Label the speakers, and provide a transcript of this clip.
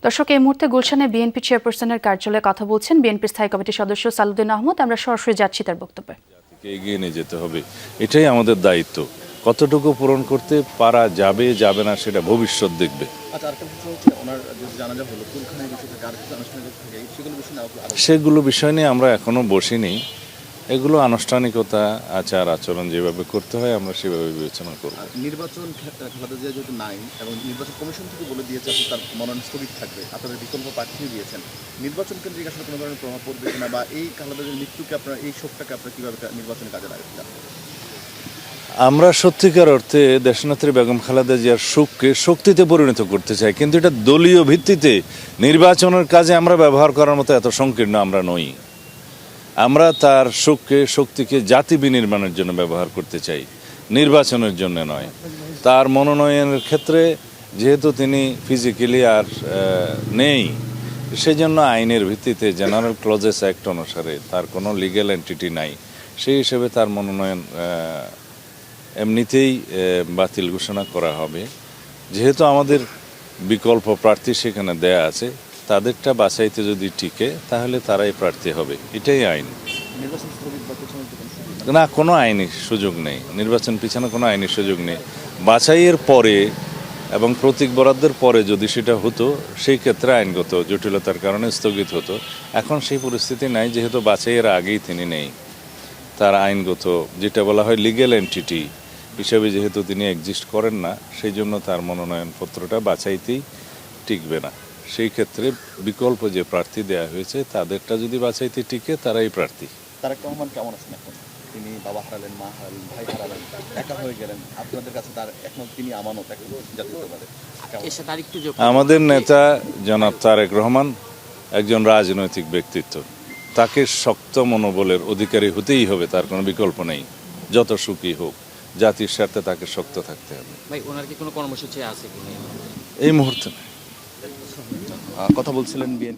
Speaker 1: দর্শক, এই মুহূর্তে গুলশানে বিএনপি চেয়ারপারসনের কার্যালয়ে কথা বলছেন বিএনপির স্থায়ী কমিটির সদস্য সালাউদ্দিন আহমদ। আমরা সরাসরি যাচ্ছি তার বক্তব্যে।
Speaker 2: এগিয়ে নিয়ে যেতে হবে, এটাই আমাদের দায়িত্ব। কতটুকু পূরণ করতে পারা যাবে যাবে না সেটা ভবিষ্যৎ দেখবে। সেগুলো বিষয় নিয়ে আমরা এখনো বসিনি। এগুলো আনুষ্ঠানিকতা, আচার আচরণ যেভাবে করতে হয় আমরা সেভাবে বিবেচনা করব।
Speaker 3: নির্বাচন খালেদা জিয়া যেহেতু নাই এবং নির্বাচন কমিশন থেকে বলে দিয়েছে তার মনোনয়ন স্থগিত থাকবে, আপনাদের বিকল্প প্রার্থী দিয়েছেন, নির্বাচন কেন্দ্রিক আসলে কোনো ধরনের প্রভাব পড়বে কিনা বা এই খালেদা জিয়ার মৃত্যুকে আপনারা, এই শোকটাকে আপনারা কীভাবে নির্বাচনে কাজে লাগাতে?
Speaker 2: আমরা সত্যিকার অর্থে দেশনেত্রী বেগম খালেদা জিয়ার শোককে শক্তিতে পরিণত করতে চাই, কিন্তু এটা দলীয় ভিত্তিতে নির্বাচনের কাজে আমরা ব্যবহার করার মতো এত সংকীর্ণ আমরা নই। আমরা তার শোককে শক্তিকে জাতি বিনির্মাণের জন্য ব্যবহার করতে চাই, নির্বাচনের জন্য নয়। তার মনোনয়নের ক্ষেত্রে যেহেতু তিনি ফিজিক্যালি আর নেই, সেজন্য আইনের ভিত্তিতে জেনারেল ক্লজেস অ্যাক্ট অনুসারে তার কোনো লিগ্যাল এন্টিটি নাই। সেই হিসেবে তার মনোনয়ন এমনিতেই বাতিল ঘোষণা করা হবে। যেহেতু আমাদের বিকল্প প্রার্থী সেখানে দেয়া আছে, তাদেরটা বাছাইতে যদি টিকে তাহলে তারাই প্রার্থী হবে, এটাই আইন। না, কোনো আইনি সুযোগ নেই, নির্বাচন পিছনে কোনো আইনি সুযোগ নেই। বাছাইয়ের পরে এবং প্রতীক বরাদ্দের পরে যদি সেটা হতো, সেই ক্ষেত্রে আইনগত জটিলতার কারণে স্থগিত হতো। এখন সেই পরিস্থিতি নাই, যেহেতু বাছাইয়ের আগেই তিনি নেই। তার আইনগত যেটা বলা হয় লিগ্যাল এন্টিটি হিসেবে যেহেতু তিনি এক্সিস্ট করেন না, সেই জন্য তার মনোনয়নপত্রটা বাছাইতেই টিকবে না। সেই ক্ষেত্রে বিকল্প যে প্রার্থী দেওয়া হয়েছে তাদেরটা যদি বাছাইতে টিকে তারাই প্রার্থী।
Speaker 3: তারেক রহমান কেমন আছেন এখন? তিনি বাবা হারালেন, মা হারালেন, ভাই হারালেন, একা হয়ে গেলেন। আপনাদের কাছে তার এখন তিনি আমানত এখন জাতীয়তাবাদে।
Speaker 2: আমাদের নেতা জনাব তারেক রহমান একজন রাজনৈতিক ব্যক্তিত্ব, তাকে শক্ত মনোবলের অধিকারী হতেই হবে, তার কোনো বিকল্প নেই। যত সুখী হোক, জাতির স্বার্থে তাকে শক্ত থাকতে হবে।
Speaker 4: ভাই, ওনার কি কোনো কর্মসূচি আছে কিনা
Speaker 2: এই মুহূর্তে
Speaker 3: কথা বলছিলেন বিএনপি